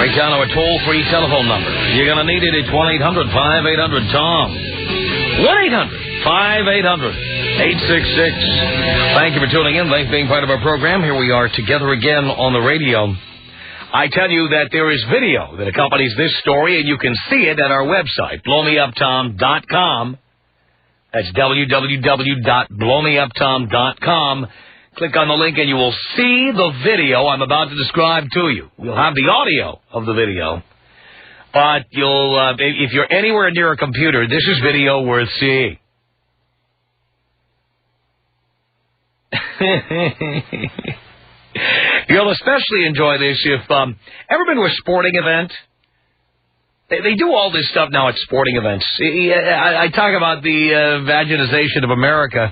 break down our toll-free telephone number. You're going to need it at 1-800-5800-TOM. 1-800-5800-866. Thank you for tuning in. Thanks for being part of our program. Here we are together again on the radio. I tell you that there is video that accompanies this story, and you can see it at our website, blowmeuptom.com. That's www.blowmeuptom.com. Click on the link, and you will see the video I'm about to describe to you. We'll have the audio of the video, but you'll, if you're anywhere near a computer, this is video worth seeing. You'll especially enjoy this if, ever been to a sporting event? They do all this stuff now at sporting events. I talk about the vaginization of America.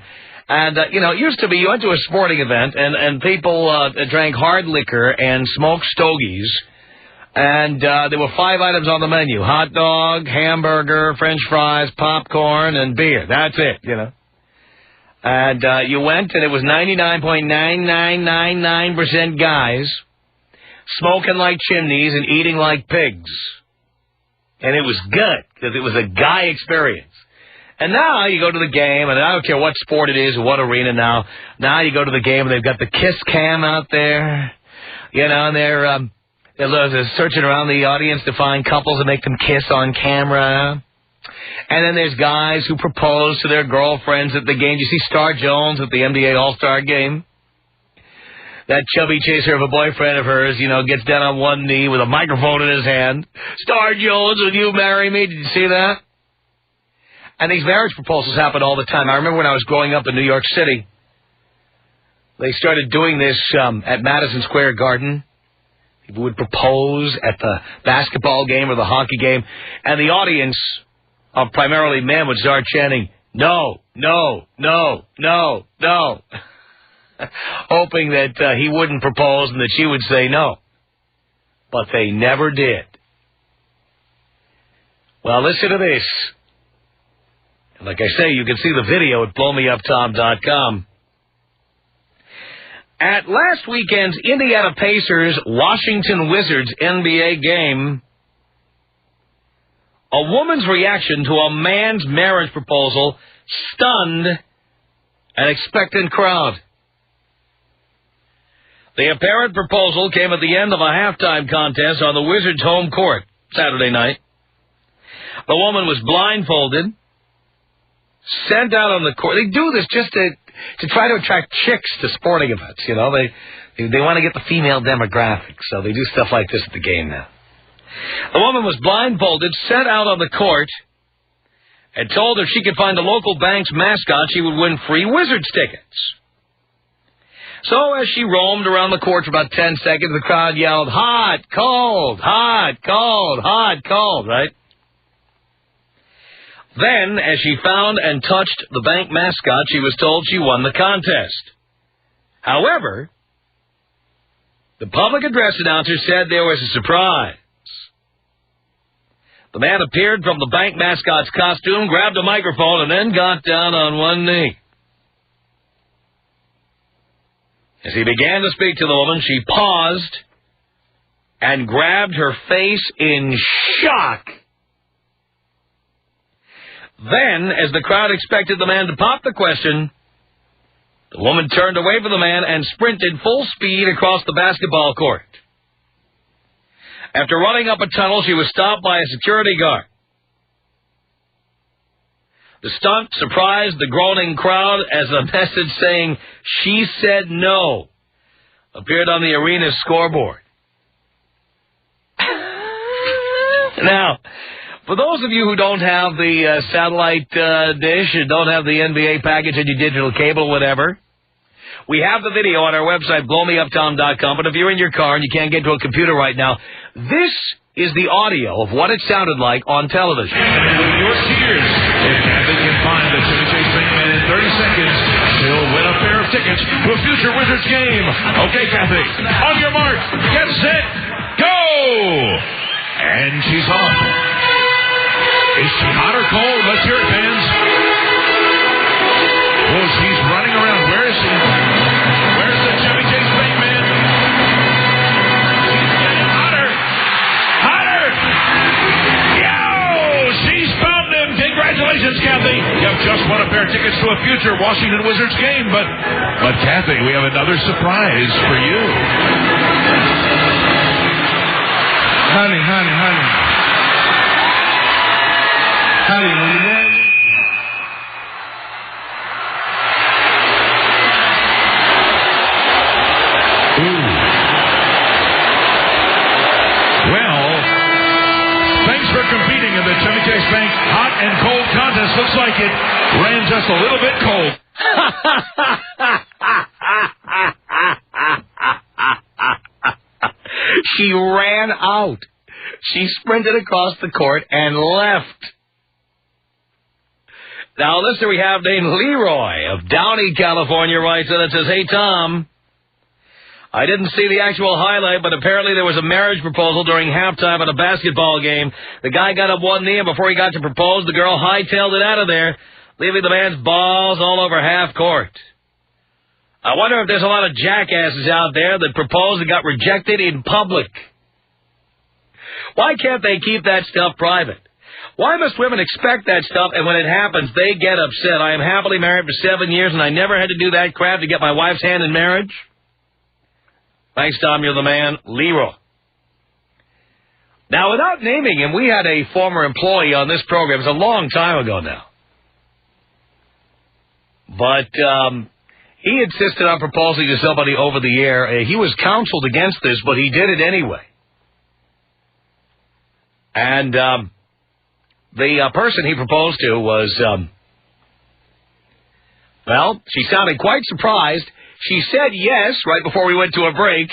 And, it used to be you went to a sporting event and people drank hard liquor and smoked stogies. And there were 5 items on the menu: hot dog, hamburger, French fries, popcorn, and beer. That's it, And you went, and it was 99.9999% guys smoking like chimneys and eating like pigs. And it was good, because it was a guy experience. And now you go to the game, and I don't care what sport it is or what arena now. Now you go to the game, and they've got the kiss cam out there. And they're searching around the audience to find couples and make them kiss on camera. And then there's guys who propose to their girlfriends at the game. You see Star Jones at the NBA All-Star game? That chubby chaser of a boyfriend of hers, gets down on one knee with a microphone in his hand. Star Jones, will you marry me? Did you see that? And these marriage proposals happen all the time. I remember when I was growing up in New York City, they started doing this at Madison Square Garden. People would propose at the basketball game or the hockey game, and the audience, primarily men, would start chanting, "No, no, no, no, no," hoping that he wouldn't propose and that she would say no. But they never did. Well, listen to this. And like I say, you can see the video at blowmeuptom.com. At last weekend's Indiana Pacers-Washington Wizards NBA game, a woman's reaction to a man's marriage proposal stunned an expectant crowd. The apparent proposal came at the end of a halftime contest on the Wizards' home court Saturday night. The woman was blindfolded, sent out on the court. They do this just to try to attract chicks to sporting events. They want to get the female demographic, so they do stuff like this at the game now. The woman was blindfolded, sent out on the court, and told if she could find a local bank's mascot, she would win free Wizards tickets. So as she roamed around the court for about 10 seconds, the crowd yelled, "Hot, cold, hot, cold, hot, cold," right? Then, as she found and touched the bank mascot, she was told she won the contest. However, the public address announcer said there was a surprise. The man appeared from the bank mascot's costume, grabbed a microphone, and then got down on one knee. As he began to speak to the woman, she paused and grabbed her face in shock. Then, as the crowd expected the man to pop the question, the woman turned away from the man and sprinted full speed across the basketball court. After running up a tunnel, she was stopped by a security guard. The stunt surprised the groaning crowd as a message saying, "She said no," appeared on the arena's scoreboard. Now, for those of you who don't have the satellite dish and don't have the NBA package and your digital cable, whatever, we have the video on our website, blowmeuptom.com. But if you're in your car and you can't get to a computer right now, this is the audio of what it sounded like on television. And with your cheers, if Kathy can find the Chevy Chase Bankman in 30 seconds, she'll win a pair of tickets to a future Wizards game. Okay, Kathy, on your mark, get set, go! And she's off. Is she hot or cold? Let's hear it, fans. Oh, she's running around. Where is she? Where's the Chevy Chase Bankman? She's getting hotter. Washington Wizards game. But Kathy, we have another surprise for you. Honey. Honey, will you marry me? Ooh. Well, thanks for competing in the Chevy Chase Bank hot and cold contest. Looks like it ran just a little bit cold. She ran out. She sprinted across the court and left. Now, listen, we have named Leroy of Downey, California, writes in and says, "Hey, Tom, I didn't see the actual highlight, but apparently there was a marriage proposal during halftime at a basketball game. The guy got up one knee, and before he got to propose, the girl hightailed it out of there, leaving the man's balls all over half court. I wonder if there's a lot of jackasses out there that proposed and got rejected in public. Why can't they keep that stuff private? Why must women expect that stuff, and when it happens, they get upset? I am happily married for 7 years, and I never had to do that crap to get my wife's hand in marriage." Thanks, Tom. You're the man. Leroy. Now, without naming him, we had a former employee on this program. It was a long time ago now. But he insisted on proposing to somebody over the air. He was counseled against this, but he did it anyway. And the person he proposed to was, well, she sounded quite surprised. She said yes right before we went to a break.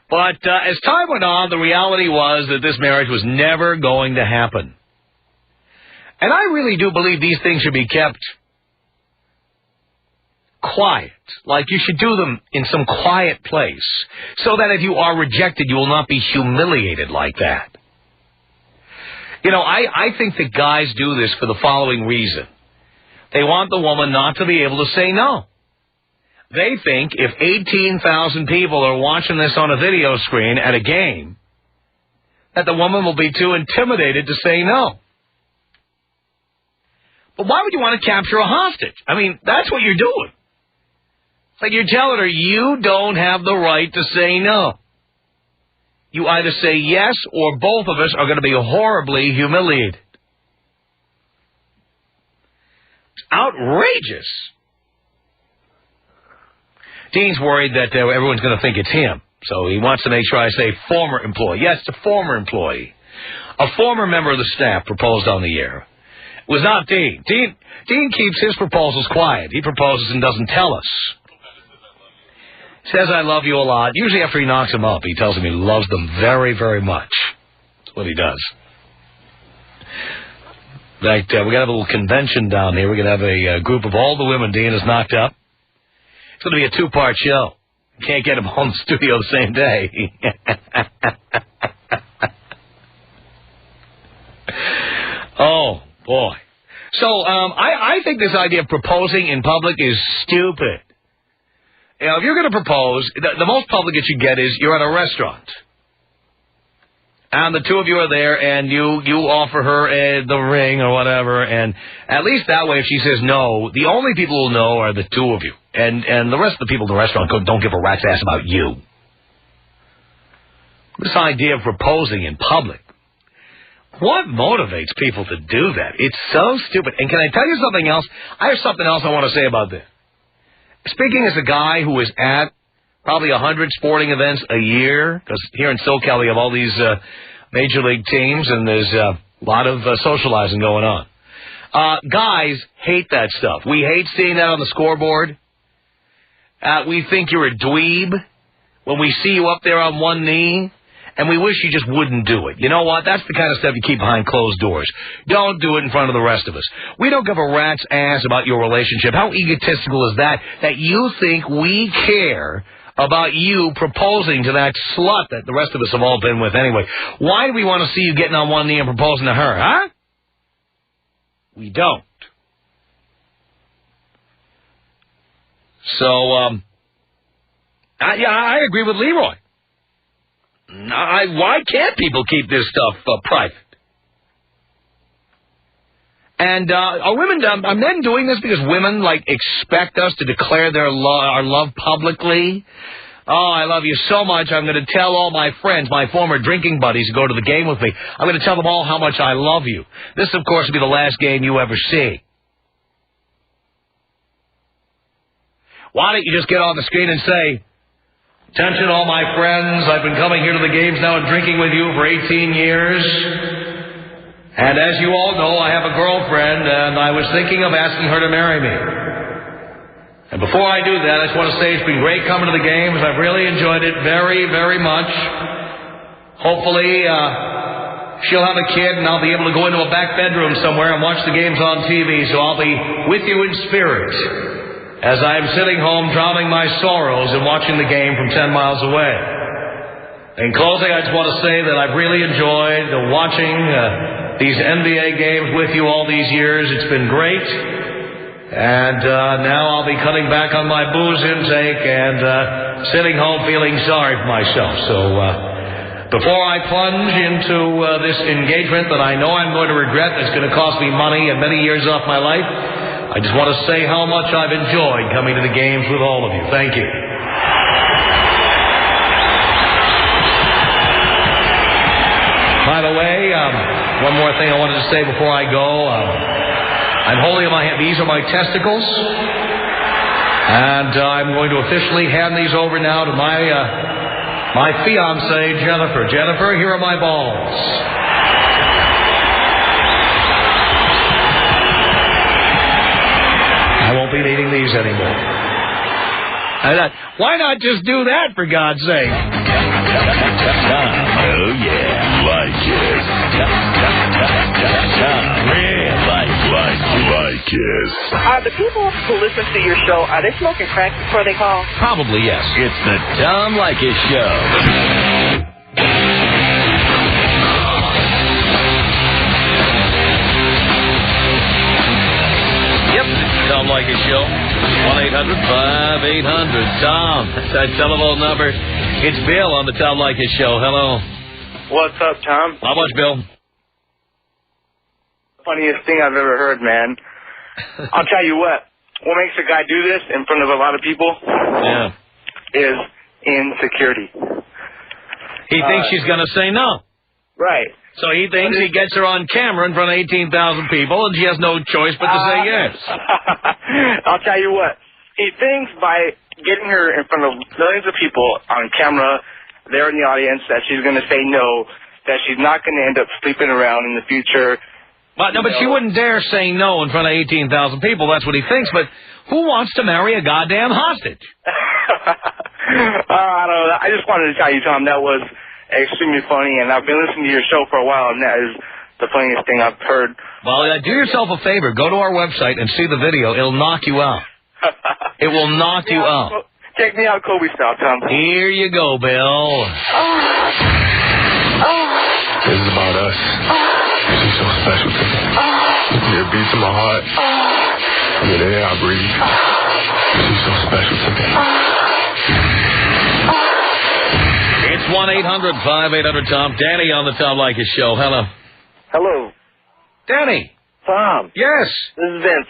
But as time went on, the reality was that this marriage was never going to happen. And I really do believe these things should be kept quiet. Like, you should do them in some quiet place, so that if you are rejected, you will not be humiliated like that. You know, I think that guys do this for the following reason. They want the woman not to be able to say no. They think if 18,000 people are watching this on a video screen at a game, that the woman will be too intimidated to say no. But why would you want to capture a hostage? I mean, that's what you're doing. It's like you're telling her you don't have the right to say no. You either say yes, or both of us are going to be horribly humiliated. It's outrageous. Dean's worried that everyone's going to think it's him, so he wants to make sure I say former employee. Yes, it's a former employee. A former member of the staff proposed on the air. It was not Dean. Dean keeps his proposals quiet. He proposes and doesn't tell us. Says, "I love you a lot." Usually after he knocks them up, he tells them he loves them very, very much. That's what he does. In fact, we're going to have a little convention down here. We're going to have a group of all the women Dean has knocked up. It's going to be a two-part show. Can't get them all in the studio the same day. Oh, boy. So I think this idea of proposing in public is stupid. You know, if you're going to propose, the most public that you get is you're at a restaurant. And the two of you are there, and you offer her the ring or whatever, and at least that way, if she says no, the only people who will know are the two of you. And the rest of the people in the restaurant don't give a rat's ass about you. This idea of proposing in public, what motivates people to do that? It's so stupid. And can I tell you something else? I have something else I want to say about this. Speaking as a guy who is at probably 100 sporting events a year, because here in SoCal we have all these major league teams, and there's a lot of socializing going on. Guys hate that stuff. We hate seeing that on the scoreboard. We think you're a dweeb when we see you up there on one knee, and we wish you just wouldn't do it. You know what? That's the kind of stuff you keep behind closed doors. Don't do it in front of the rest of us. We don't give a rat's ass about your relationship. How egotistical is that you think we care about you proposing to that slut that the rest of us have all been with anyway? Why do we want to see you getting on one knee and proposing to her, huh? We don't. So, I agree with Leroy. Why can't people keep this stuff private? And are men doing this because women, like, expect us to declare our love publicly? Oh, I love you so much, I'm going to tell all my friends, my former drinking buddies who go to the game with me, I'm going to tell them all how much I love you. This, of course, will be the last game you ever see. Why don't you just get on the screen and say, attention all my friends, I've been coming here to the games now and drinking with you for 18 years. And as you all know, I have a girlfriend, and I was thinking of asking her to marry me. And before I do that, I just want to say it's been great coming to the games. I've really enjoyed it very, very much. Hopefully, she'll have a kid, and I'll be able to go into a back bedroom somewhere and watch the games on TV, so I'll be with you in spirit as I'm sitting home drowning my sorrows and watching the game from 10 miles away. In closing, I just want to say that I've really enjoyed watching these NBA games with you all these years. It's been great. And now I'll be cutting back on my booze intake and sitting home feeling sorry for myself. So before I plunge into this engagement that I know I'm going to regret, that's going to cost me money and many years off my life, I just want to say how much I've enjoyed coming to the games with all of you. Thank you. By the way, one more thing I wanted to say before I go. I'm holding in my hand, these are my testicles, and I'm going to officially hand these over now to my fiancée, Jennifer. Jennifer, here are my balls. I won't be needing these anymore. Why not just do that, for God's sake? Oh, yeah. Leykis. Leykis. Are the people who listen to your show, are they smoking crack before they call? Probably, yes. It's the Tom Leykis Show. Yep, Tom Leykis Show. 1-800-5800-TOM. That's that telephone number. It's Bill on the Tom Leykis Show. Hello. What's up, Tom? How much, Bill? Funniest thing I've ever heard, man. I'll tell you what makes a guy do this in front of a lot of people is insecurity. He thinks she's going to say no. Right. So he thinks he gets her on camera in front of 18,000 people, and she has no choice but to say yes. I'll tell you what. He thinks by getting her in front of millions of people on camera, there in the audience, that she's going to say no, that she's not going to end up sleeping around in the future. But she wouldn't dare say no in front of 18,000 people. That's what he thinks. But who wants to marry a goddamn hostage? I don't know. I just wanted to tell you, Tom, that was extremely funny, and I've been listening to your show for a while, and that is the funniest thing I've heard. Well, do yourself a favor. Go to our website and see the video. It'll knock you out. It will knock you out. Take me out Kobe style, Tom. Here you go, Bill. This is about us. She's so special to me. It beats in my heart. I mean, the air I breathe. She's so special to me. It's 1-800-5800-TOM. Danny on the Tom Leykis Show. Hello. Hello. Danny. Tom. Yes. This is Vince.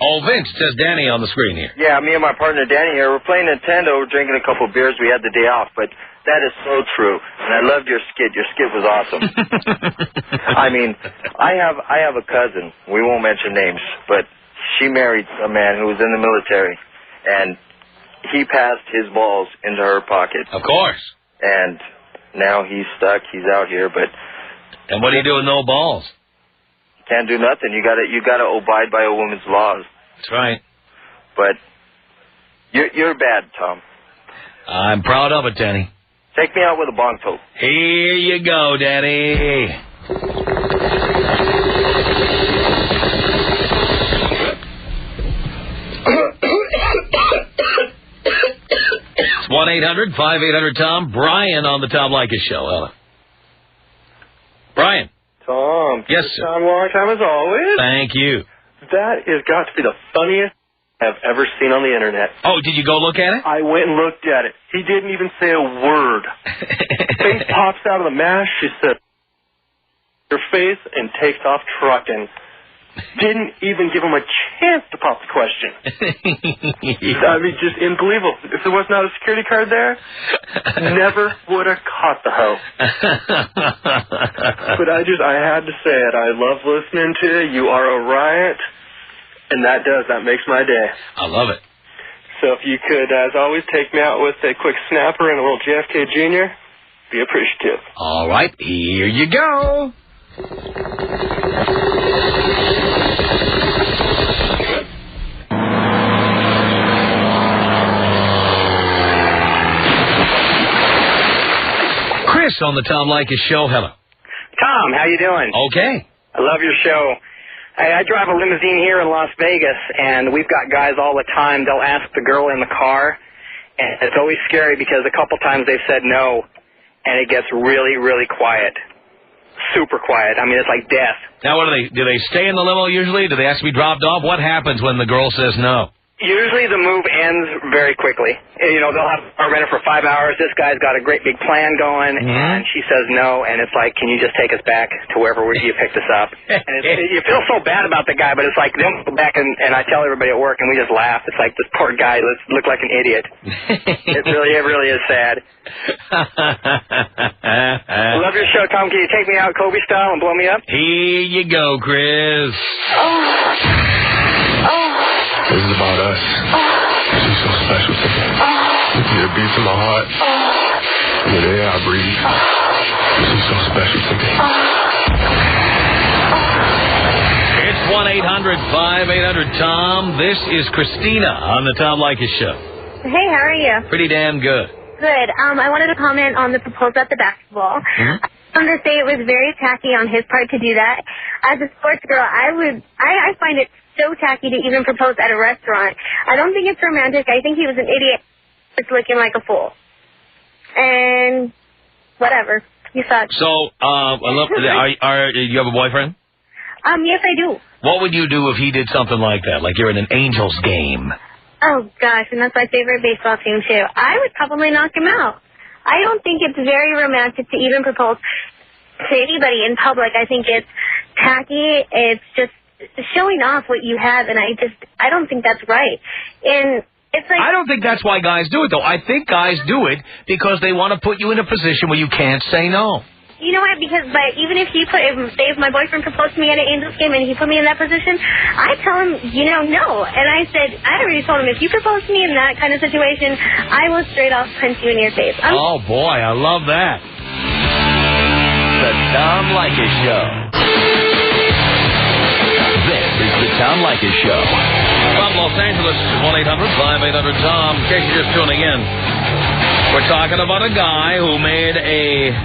Oh, Vince. It says Danny on the screen here. Yeah, me and my partner Danny here. We're playing Nintendo. We're drinking a couple beers. We had the day off, but that is so true. And I loved your skit. Your skit was awesome. I mean, I have a cousin. We won't mention names, but she married a man who was in the military, and he passed his balls into her pocket. Of course. And now he's stuck. He's out here, but. And what do you do with no balls? Can't do nothing. You gotta abide by a woman's laws. That's right. But you're bad, Tom. I'm proud of it, Danny. Take me out with a bong tote. Here you go, Danny. It's 1-800-5800-TOM. Brian on the Tom Leykis Show. Hello. Brian. Tom. Yes, sir. Tom, long time as always. Thank you. That has got to be the funniest I've ever seen on the internet. Oh, did you go look at it? I went and looked at it. He didn't even say a word. Face pops out of the mash. She said, "Your face," and takes off trucking. Didn't even give him a chance to pop the question. I mean, just unbelievable. If there was not a security card there, never would have caught the hoe. But I had to say it. I love listening to you. You are a riot, and that makes my day. I love it. So if you could, as always, take me out with a quick snapper and a little JFK Jr., be appreciative. All right, here you go. Chris on the Tom Leykis Show. Hello. Tom, how you doing? Okay. I love your show. I drive a limousine here in Las Vegas, and we've got guys all the time. They'll ask the girl in the car, and it's always scary because a couple times they've said no, and it gets really, really quiet. Super quiet. I mean, it's like death. Now, what do they stay in the limo usually? Do they have to be dropped off? What happens when the girl says no? Usually the move ends very quickly. You know, they'll have a rented for 5 hours. This guy's got a great big plan going, and she says no, and it's like, can you just take us back to wherever you picked us up? And you feel so bad about the guy, but it's like, they'll go back, and I tell everybody at work, and we just laugh. It's like, this poor guy looks like an idiot. It really is sad. I love your show, Tom. Can you take me out Kobe style and blow me up? Here you go, Chris. This is about us. She's so special to me. It beats in my heart. The air I breathe. She's so special to me. It's 1-800-5800-TOM. This is Christina on the Tom Leykis Show. Hey, how are you? Pretty damn good. Good. I wanted to comment on the proposal at the basketball. I wanted to say it was very tacky on his part to do that. As a sports girl, I find it so tacky to even propose at a restaurant. I don't think it's romantic. I think he was an idiot just looking like a fool. And whatever. You suck. So, do you have a boyfriend? Yes, I do. What would you do if he did something like that? Like you're in an Angels game. Oh, gosh, and that's my favorite baseball team, too. I would probably knock him out. I don't think it's very romantic to even propose to anybody in public. I think it's tacky. It's just showing off what you have, and I don't think that's right. And it's like, I don't think that's why guys do it, though. I think guys do it because they want to put you in a position where you can't say no. You know what? Because even if if my boyfriend proposed to me at an Angels game and he put me in that position, I tell him, no. And I already told him, if you propose to me in that kind of situation, I will straight off punch you in your face. Oh boy, I love that. The Tom Leykis Show. This is the Tom Leykis Show. From Los Angeles, 1-800-5800-TOM. In case you're just tuning in, we're talking about a guy who made a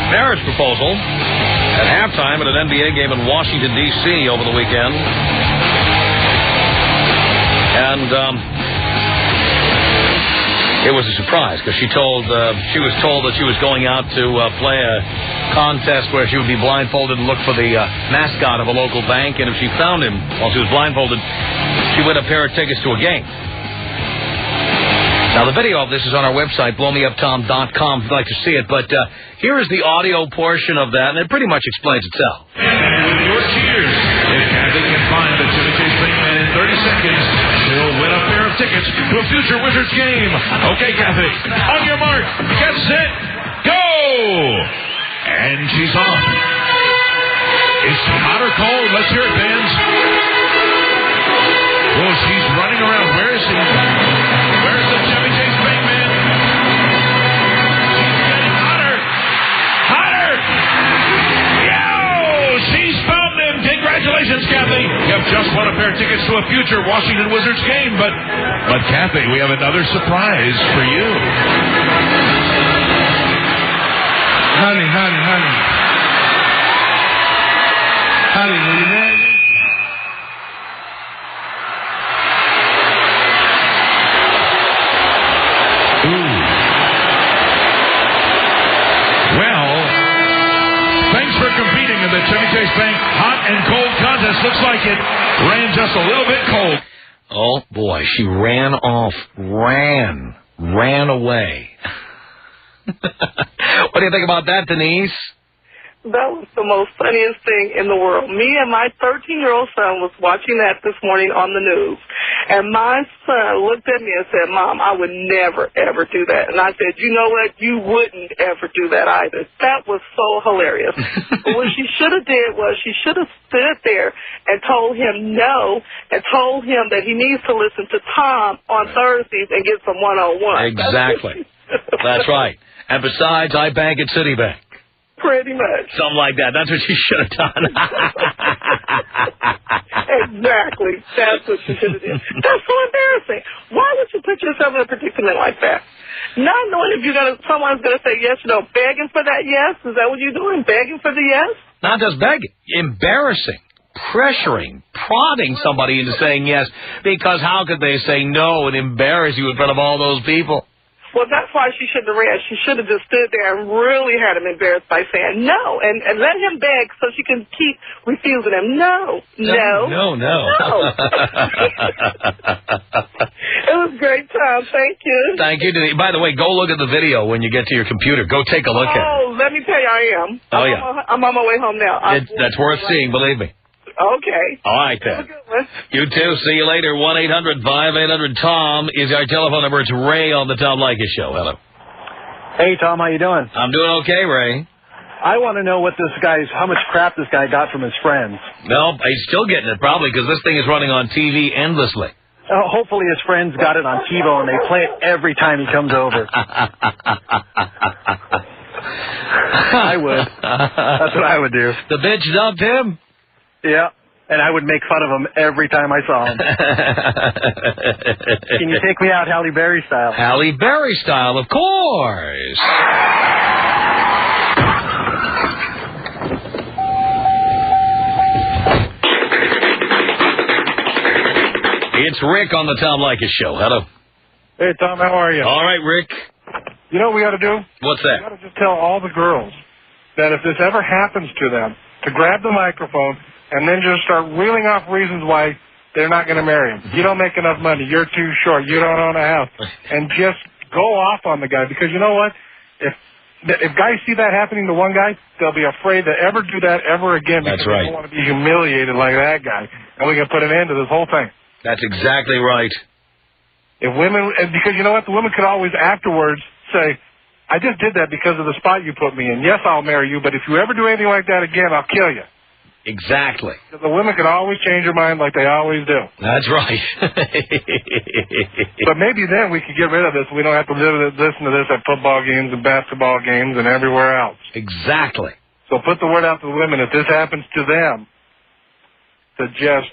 marriage proposal at halftime at an NBA game in Washington, D.C. over the weekend. And it was a surprise because she was told that she was going out to play a contest where she would be blindfolded and look for the mascot of a local bank, and if she found him while she was blindfolded, she win a pair of tickets to a game. Now, the video of this is on our website, blowmeuptom.com, if you'd like to see it, but here is the audio portion of that, and it pretty much explains itself. And with your cheers, if Kathy can find the Chevy Chase Pinkman in 30 seconds, she'll win a pair of tickets to a future Wizards game. Okay, Kathy, on your mark, get set, go! And she's off. Is she hot or cold? Let's hear it, fans. Oh, she's running around. Where is she? Where's the Chevy Chase Pinkman? She's getting hotter. Hotter! Yo! She's found them. Congratulations, Kathy. You have just won a pair of tickets to a future Washington Wizards game, but Kathy, we have another surprise for you. Honey. Honey, will you marry me? Competing in the Chevy Chase Bank hot and cold contest. Looks like it ran just a little bit cold. Oh, boy, she ran off. Ran away. What do you think about that, Denise? That was the most funniest thing in the world. Me and my 13-year-old son was watching that this morning on the news. And my son looked at me and said, Mom, I would never, ever do that. And I said, you know what? You wouldn't ever do that either. That was so hilarious. But what she should have did was she should have stood there and told him no and told him that he needs to listen to Tom on Thursdays and get some one-on-one. Exactly. That's right. And besides, I bank at Citibank. Pretty much. Something like that. That's what she should have done. Exactly. That's what you should have done. That's so embarrassing. Why would you put yourself in a predicament like that? Not knowing if someone's going to say yes or no. Begging for that yes? Is that what you're doing? Begging for the yes? Not just begging. Embarrassing. Pressuring. Prodding somebody into saying yes. Because how could they say no and embarrass you in front of all those people? Well, that's why she shouldn't have ran. She should have just stood there and really had him embarrassed by saying no and let him beg so she can keep refusing him. No. No. It was a great time. Thank you. Thank you. By the way, go look at the video when you get to your computer. Go take a look at it. Oh, let me tell you, I am. I'm on my way home now. That's worth seeing, believe me. Okay. All right, then. Have a good one. You too. See you later. 1-800-5800-TOM is our telephone number. It's Ray on the Tom Leykis Show. Hello. Hey, Tom. How you doing? I'm doing okay, Ray. I want to know how much crap this guy got from his friends. No, he's still getting it, probably, because this thing is running on TV endlessly. Hopefully his friends got it on TiVo and they play it every time he comes over. I would. That's what I would do. The bitch dumped him? Yeah, and I would make fun of him every time I saw him. Can you take me out Halle Berry style? Halle Berry style, of course. It's Rick on the Tom Leykis Show. Hello. Hey, Tom, how are you? All right, Rick. You know what we got to do? What's that? We got to just tell all the girls that if this ever happens to them, to grab the microphone and then just start reeling off reasons why they're not going to marry him. You don't make enough money. You're too short. You don't own a house. And just go off on the guy. Because you know what? If guys see that happening to one guy, they'll be afraid to ever do that ever again. Because That's right. They don't want to be humiliated like that guy. And we can put an end to this whole thing. That's exactly right. Because you know what? The women could always afterwards say, I just did that because of the spot you put me in. Yes, I'll marry you, but if you ever do anything like that again, I'll kill you. Exactly. The women can always change their mind like they always do. That's right. But maybe then we could get rid of this. We don't have to listen to this at football games and basketball games and everywhere else. Exactly. So put the word out to the women. If this happens to them, to just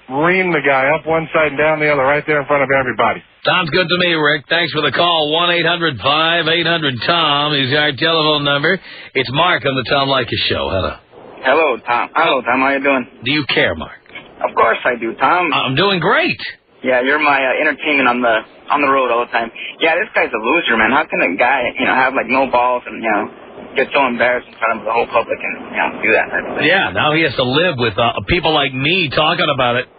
ream the guy up one side and down the other right there in front of everybody. Sounds good to me, Rick. Thanks for the call. 1-800-5800-TOM is our telephone number. It's Mark on the Tom Leykis Show. Hello. Hello, Tom. How you doing? Do you care, Mark? Of course I do, Tom. I'm doing great. Yeah, you're my entertainment on the road all the time. Yeah, this guy's a loser, man. How can a guy, have like no balls and get so embarrassed in front of the whole public and do that? Yeah, now he has to live with people like me talking about it.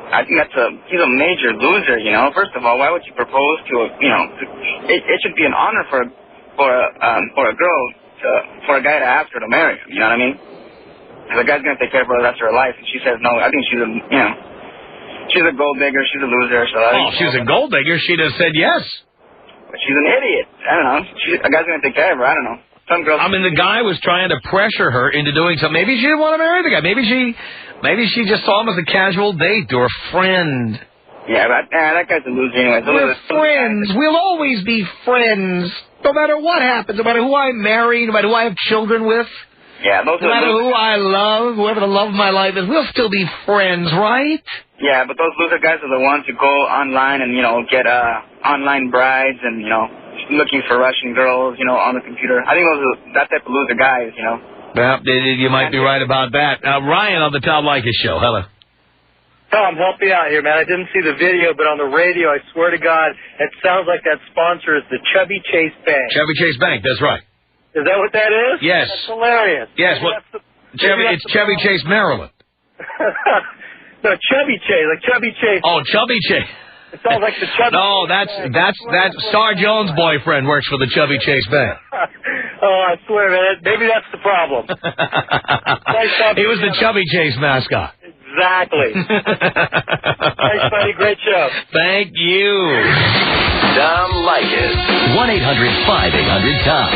I think he's a major loser. First of all, why would you propose to it should be an honor for a girl for a guy to ask her to marry him. You know what I mean? The guy's gonna take care of her the rest of her life, and she says no. I think she's a gold digger. She's a loser. So if she was a gold digger, she'd have said yes. But she's an idiot. I don't know. A guy's gonna take care of her. I don't know. Some girls. I mean, the guy was trying to pressure her into doing something. Maybe she didn't want to marry the guy. Maybe she just saw him as a casual date or a friend. Yeah, but that guy's a loser anyway. We're friends. We'll always be friends, no matter what happens, no matter who I marry, no matter who I have children with. Yeah, no matter who I love, whoever the love of my life is, we'll still be friends, right? Yeah, but those loser guys are the ones who go online and, get online brides and, looking for Russian girls, on the computer. I think those are that type of loser guys, Well, you might be right about that. Ryan on the Tom Leykis Show. Hello. Tom, help me out here, man. I didn't see the video, but on the radio, I swear to God, it sounds like that sponsor is the Chubby Chase Bank. Chubby Chase Bank, that's right. Is that what that is? Yes. That's hilarious. Yes. It's Chevy Chase, Maryland. No, Chubby Chase, like Chubby Chase. Oh, Chubby Chase. It sounds like the Chubby. No, that's Star Jones' boyfriend works for the Chubby Chase Bank. Oh, I swear, man. Maybe that's the problem. He was the Chubby Chase mascot. Exactly. Thanks, buddy. Great show. Thank you. Tom Leykis. 1-800-5800-TOM.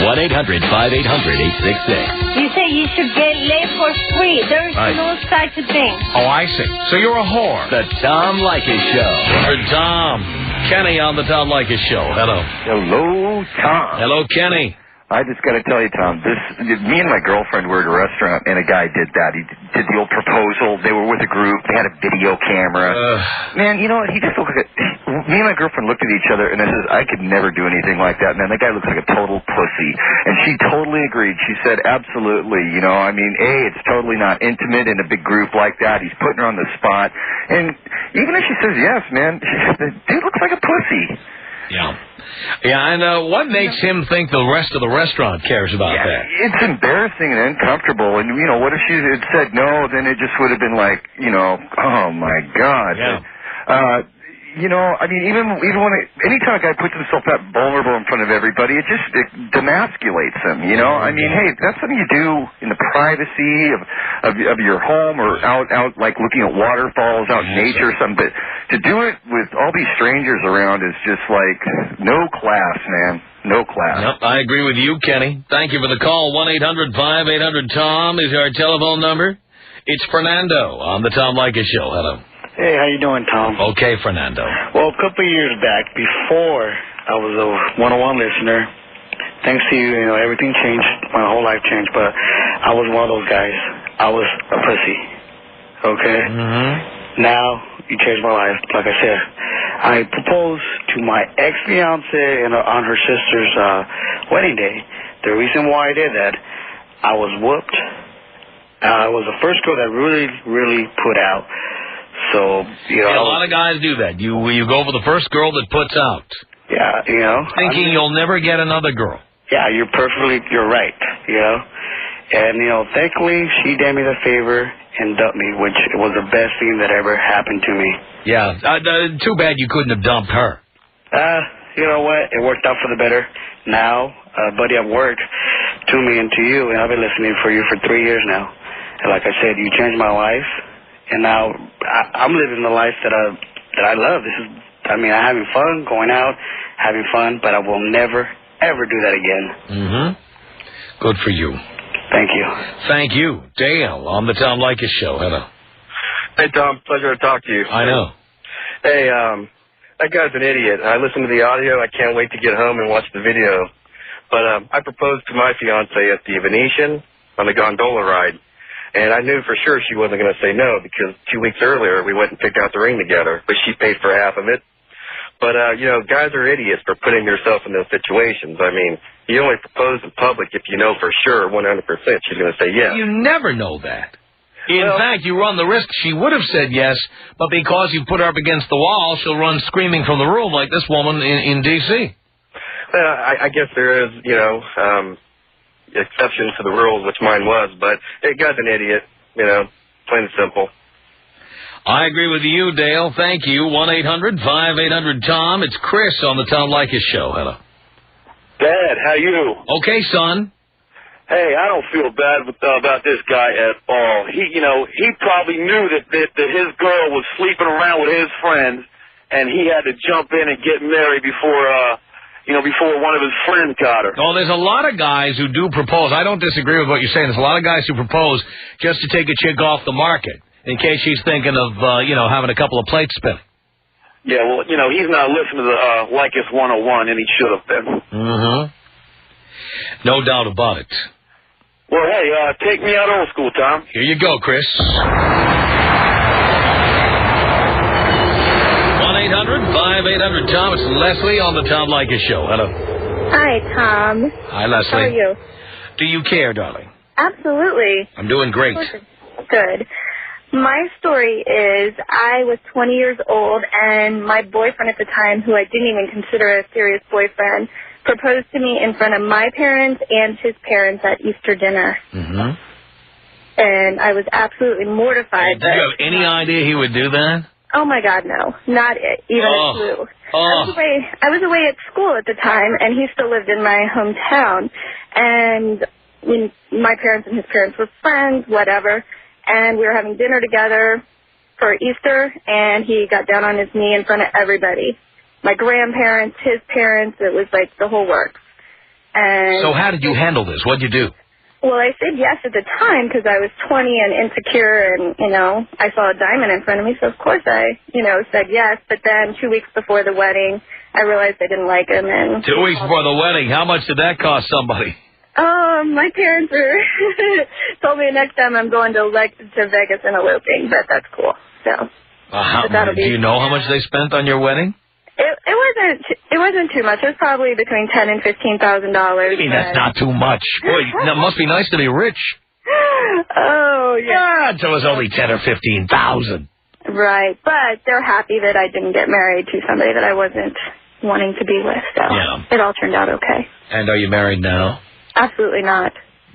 1-800-5800-866. You say you should get laid for free. There's no such a thing. Oh, I see. So you're a whore. The Tom Leykis Show. Or Tom. Kenny on the Tom Leykis Show. Hello. Hello, Tom. Hello, Kenny. I just got to tell you, Tom, me and my girlfriend were at a restaurant, and a guy did that. He did the old proposal. They were with a group. They had a video camera. Man, you know what? He just looked like me and my girlfriend looked at each other, and I said, I could never do anything like that. Man, that guy looks like a total pussy. And she totally agreed. She said, absolutely. You know, I mean, it's totally not intimate in a big group like that. He's putting her on the spot. And even if she says yes, man, the dude looks like a pussy. Yeah. Yeah, and what makes him think the rest of the restaurant cares about that? It's embarrassing and uncomfortable. And, you know, what if she had said no, then it just would have been like, you know, oh, my God. Yeah. You know, I mean, even when anytime a guy puts himself that vulnerable in front of everybody, it demasculates him, you know? I mean, hey, that's something you do in the privacy of your home or out like looking at waterfalls out in nature or something, but to do it with all these strangers around is just like no class, man. No class. Yep, I agree with you, Kenny. Thank you for the call. 1-800-5800-TOM is our telephone number. It's Fernando on the Tom Leykis Show. Hello. Hey, how you doing, Tom? Okay, Fernando. Well, a couple of years back, before I was a 101 listener, thanks to you, you know, everything changed. My whole life changed, but I was one of those guys. I was a pussy. Okay? Mm-hmm. Now, you changed my life. Like I said, I proposed to my ex-fiance on her sister's wedding day. The reason why I did that, I was whooped. I was the first girl that really, really put out. So, you know, a lot of guys do that. You go for the first girl that puts out. Yeah, you know. Thinking you'll never get another girl. Yeah, you're right, you know. And, you know, thankfully, she did me the favor and dumped me, which was the best thing that ever happened to me. Yeah, too bad you couldn't have dumped her. You know what? It worked out for the better. Now, buddy, I've worked to me and to you, and I've been listening for you for 3 years now. And like I said, you changed my life. And now I'm living the life that I love. I'm having fun, going out, having fun, but I will never, ever do that again. Mm-hmm. Good for you. Thank you. Thank you. Dale on the Tom Leykis Show. Hello. Hey, Tom. Pleasure to talk to you. I know. Hey, that guy's an idiot. I listened to the audio. I can't wait to get home and watch the video. But I proposed to my fiancée at the Venetian on the gondola ride. And I knew for sure she wasn't going to say no because 2 weeks earlier we went and picked out the ring together, but she paid for half of it. But, you know, guys are idiots for putting themselves in those situations. I mean, you only propose in public if you know for sure 100% she's going to say yes. You never know that. In fact, you run the risk she would have said yes, but because you put her up against the wall, she'll run screaming from the room like this woman in D.C. I guess there is, you know, exception to the rules, which mine was, but that guy's an idiot, you know, plain and simple. I agree with you, Dale. Thank you. 1-800-5800-TOM. It's Chris on the Tom Leykis Show. Hello. Dad, how you? Okay, son. Hey, I don't feel bad about this guy at all. He probably knew that his girl was sleeping around with his friends, and he had to jump in and get married before one of his friends got her. Oh, there's a lot of guys who do propose. I don't disagree with what you're saying. There's a lot of guys who propose just to take a chick off the market in case she's thinking of, having a couple of plates spinning. Yeah, well, he's not listening to the Leykis 101, and he should have been. Mm-hmm. No doubt about it. Well, hey, take me out old school, Tom. Here you go, Chris. 1-800-5800-TOM. It's Leslie on the Tom Leykis Show. Hello. Hi, Tom. Hi, Leslie. How are you? Do you care, darling? Absolutely. I'm doing great. Good. My story is I was 20 years old, and my boyfriend at the time, who I didn't even consider a serious boyfriend, proposed to me in front of my parents and his parents at Easter dinner. Mm-hmm. And I was absolutely mortified. Did you have any idea he would do that? Oh my God, no, not even a clue. I was away at school at the time, and he still lived in my hometown. And my parents and his parents were friends, whatever. And we were having dinner together for Easter, and he got down on his knee in front of everybody. My grandparents, his parents, it was like the whole works. And so how did you handle this? What did you do? Well, I said yes at the time because I was 20 and insecure, and, I saw a diamond in front of me, so of course I, said yes. But then 2 weeks before the wedding, I realized I didn't like him. And 2 weeks before the wedding, how much did that cost somebody? My parents told me next time I'm going to Vegas and eloping, but that's cool. So, do you know how much they spent on your wedding? It wasn't too much. It was probably between $10,000 and $15,000. I mean, that's not too much. Boy, that must be nice to be rich. Oh, yeah. God, so it was only $10,000 or $15,000. Right, but they're happy that I didn't get married to somebody that I wasn't wanting to be with. So it all turned out okay. And are you married now? Absolutely not.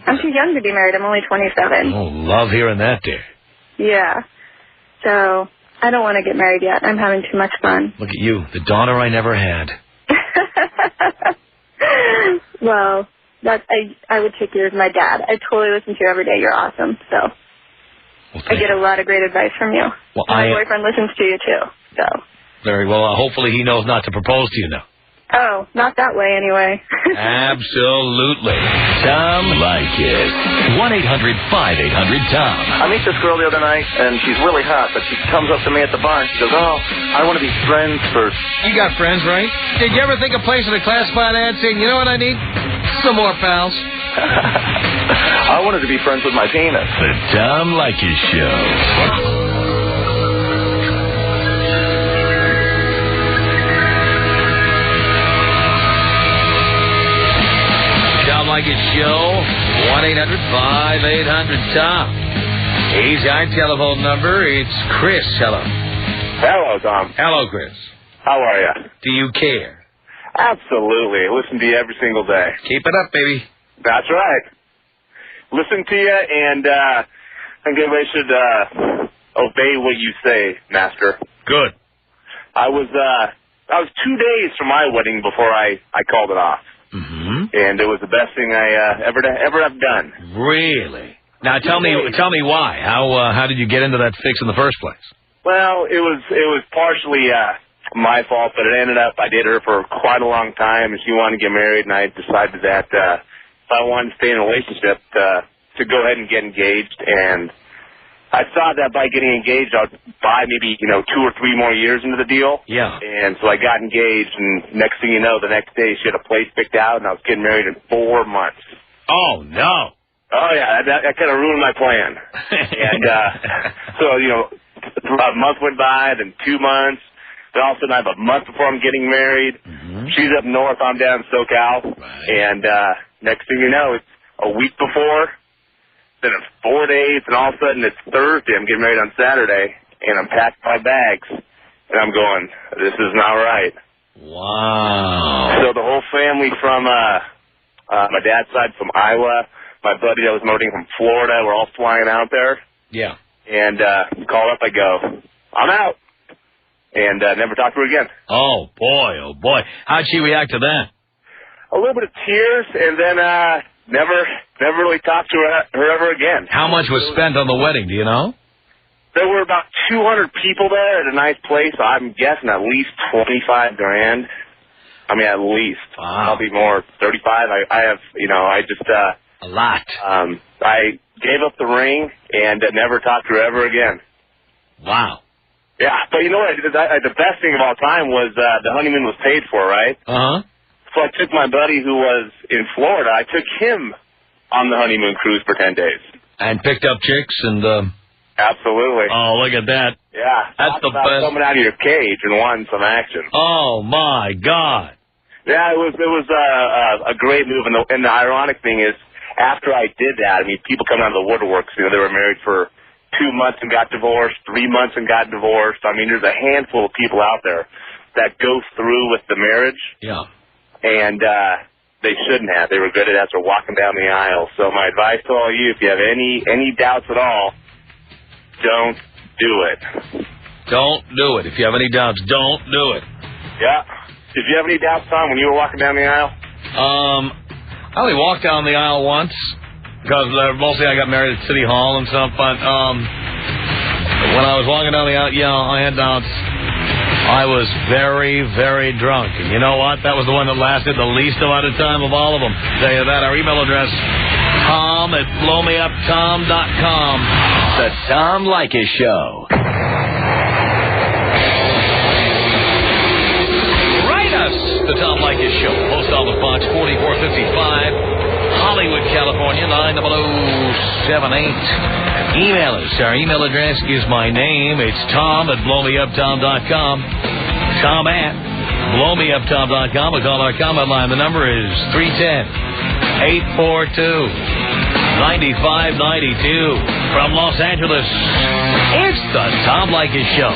I'm too young to be married. I'm only 27. Oh, love hearing that, dear. Yeah. So I don't want to get married yet. I'm having too much fun. Look at you, the daughter I never had. Well, I would take you as my dad. I totally listen to you every day. You're awesome. So I get a lot of great advice from you. Well, my boyfriend listens to you too. So very well. Hopefully he knows not to propose to you now. Oh, not that way anyway. Absolutely. Tom Leykis. 1-800-5800-TOM. I meet this girl the other night, and she's really hot, but she comes up to me at the bar, and she goes, oh, I want to be friends first. You got friends, right? Did you ever think of placing a classified ad saying, you know what I need? Some more pals. I wanted to be friends with my penis. The Tom Leykis Show. Leykis Show, 1-800-5800-TOM. Here's our telephone number. It's Chris. Hello. Hello, Tom. Hello, Chris. How are you? Do you care? Absolutely. I listen to you every single day. Keep it up, baby. That's right. Listen to you, and I think everybody should obey what you say, Master. Good. I was 2 days from my wedding before I called it off. Mm-hmm. And it was the best thing I ever have done. Really? Now tell me why. How did you get into that fix in the first place? Well, it was partially my fault, but it ended up I dated her for quite a long time, and she wanted to get married, and I decided that if I wanted to stay in a relationship, to go ahead and get engaged. And I thought that by getting engaged, I'd buy maybe 2 or 3 more years into the deal. Yeah. And so I got engaged, and next thing you know, the next day she had a place picked out, and I was getting married in 4 months. Oh no. Oh yeah, that kind of ruined my plan. And so a month went by, then 2 months. Then all of a sudden I have a month before I'm getting married. Mm-hmm. She's up north, I'm down in SoCal. Right. And next thing you know, it's a week before. Then it's 4 days, and all of a sudden it's Thursday. I'm getting married on Saturday, and I'm packing my bags, and I'm going, this is not right. Wow. So the whole family from my dad's side from Iowa, my buddy that was motoring from Florida, we're all flying out there. Yeah. And call up, I go, I'm out. And never talked to her again. Oh, boy. How'd she react to that? A little bit of tears, and then never really talked to her ever again. How much was spent on the wedding, do you know? There were about 200 people there at a nice place. I'm guessing at least $25,000. I mean, at least. Wow. Probably more, 35. I have, I just... a lot. I gave up the ring and never talked to her ever again. Wow. Yeah, but you know what? The best thing of all time was the honeymoon was paid for, right? Uh-huh. So I took my buddy who was in Florida, I took him on the honeymoon cruise for 10 days. And picked up chicks and... Absolutely. Oh, look at that. Yeah. That's the best. Coming out of your cage and wanting some action. Oh, my God. Yeah, it was a great move. And the ironic thing is, after I did that, I mean, people come out of the woodworks. They were married for 2 months and got divorced, 3 months and got divorced. I mean, there's a handful of people out there that go through with the marriage. Yeah. And they shouldn't have. They regretted it after walking down the aisle. So my advice to all you, if you have any doubts at all, don't do it. Don't do it. If you have any doubts, don't do it. Yeah. Did you have any doubts, Tom, when you were walking down the aisle? I only walked down the aisle once because mostly I got married at City Hall and stuff. But when I was walking down the aisle, yeah, I had doubts. I was very, very drunk. And you know what? That was the one that lasted the least amount of time of all of them. Tell you that. Our email address, tom@blowmeuptom.com. The Tom Leykis Show. The Tom Leykis Show. Post Office Box 4455, Hollywood, California, 90078. Email us. Our email address is my name. It's tom@blowmeuptom.com. tom@blowmeuptom.com. We call our comment line. The number is 310-842-9592. From Los Angeles, it's the Tom Leykis Show.